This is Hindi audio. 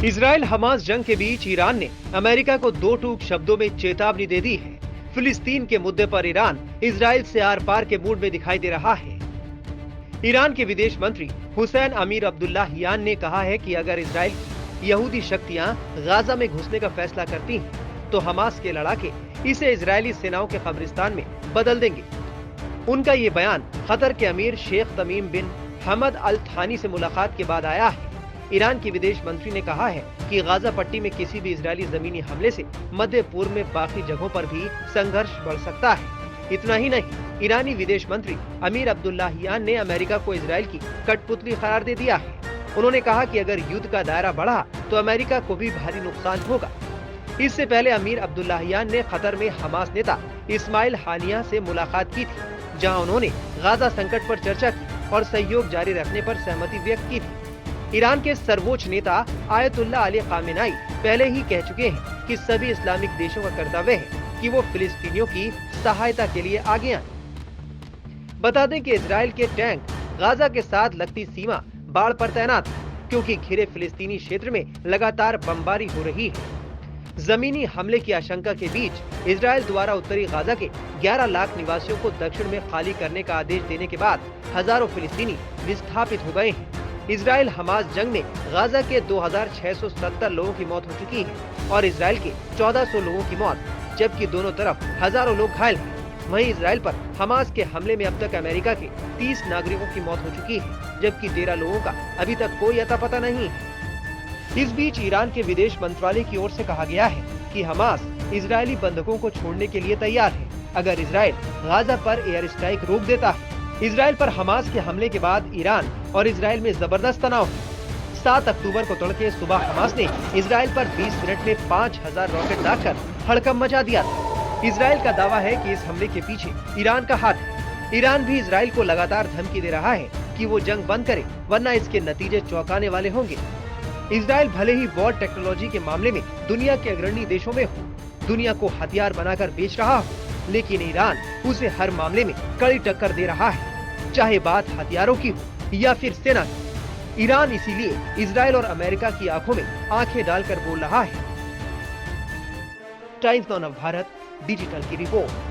इजराइल हमास जंग के बीच ईरान ने अमेरिका को दो टूक शब्दों में चेतावनी दे दी है। फिलिस्तीन के मुद्दे पर ईरान इजराइल से आर पार के मूड में दिखाई दे रहा है। ईरान के विदेश मंत्री हुसैन अमीर अब्दुल्लाहियान ने कहा है कि अगर इजराइल की यहूदी शक्तियां गाजा में घुसने का फैसला करती हैं, तो हमास के लड़ाके इसे इजरायली सेनाओं के कब्रिस्तान में बदल देंगे। उनका ये बयान कतर के अमीर शेख तमीम बिन हमद अल थानी से मुलाकात के बाद आया है। ईरान के विदेश मंत्री ने कहा है कि गाजा पट्टी में किसी भी इजरायली जमीनी हमले से मध्य पूर्व में बाकी जगहों पर भी संघर्ष बढ़ सकता है। इतना ही नहीं, ईरानी विदेश मंत्री अमीर अब्दुल्लाहियान ने अमेरिका को इजरायल की कठपुतली करार दे दिया है। उन्होंने कहा कि अगर युद्ध का दायरा बढ़ा तो अमेरिका को भी भारी नुकसान होगा। इससे पहले अमीर अब्दुल्लाहियान ने कतर में हमास नेता इस्माइल हानिया से मुलाकात की थी, जहां उन्होंने गाजा संकट पर चर्चा की और सहयोग जारी रखने पर सहमति व्यक्त की थी। ईरान के सर्वोच्च नेता आयतुल्लाह अली खामेनाई पहले ही कह चुके हैं कि सभी इस्लामिक देशों का कर्तव्य है कि वो फिलिस्तीनियों की सहायता के लिए आगे आएं। बता दें कि इजराइल के टैंक गाजा के साथ लगती सीमा बाड़ पर तैनात है, क्योंकि घिरे फिलिस्तीनी क्षेत्र में लगातार बमबारी हो रही है। जमीनी हमले की आशंका के बीच इजराइल द्वारा उत्तरी गाजा के 11 लाख निवासियों को दक्षिण में खाली करने का आदेश देने के बाद हजारों फिलिस्तीनी विस्थापित हो गए हैं। इजराइल हमास जंग में गाजा के 2670 लोगों की मौत हो चुकी है और इजराइल के 1400 लोगों की मौत, जबकि दोनों तरफ हजारों लोग घायल हैं। वहीं इजराइल पर हमास के हमले में अब तक अमेरिका के 30 नागरिकों की मौत हो चुकी है, जबकि 13 लोगों का अभी तक कोई अता पता नहीं है। इस बीच ईरान के विदेश मंत्रालय की ओर से कहा गया है कि हमास इजरायली बंधकों को छोड़ने के लिए तैयार है, अगर इजराइल गाजा पर एयर स्ट्राइक रोक देता है। इजराइल पर हमास के हमले के बाद ईरान और इजराइल में जबरदस्त तनाव है। 7 अक्टूबर को तड़के सुबह हमास ने इजराइल पर 20 मिनट में 5000 रॉकेट दागकर हड़कंप मचा दिया था। इजराइल का दावा है कि इस हमले के पीछे ईरान का हाथ है। ईरान भी इजराइल को लगातार धमकी दे रहा है कि वो जंग बंद करे, वरना इसके नतीजे चौंकाने वाले होंगे। इजराइल भले ही वॉर टेक्नोलॉजी के मामले में दुनिया के अग्रणी देशों में हो, दुनिया को हथियार बनाकर बेच रहा हो, लेकिन ईरान उसे हर मामले में कड़ी टक्कर दे रहा है, चाहे बात हथियारों की हो या फिर सेना की। ईरान इसीलिए इजराइल और अमेरिका की आंखों में आंखें डालकर बोल रहा है। टाइम्स नाउ भारत डिजिटल की रिपोर्ट।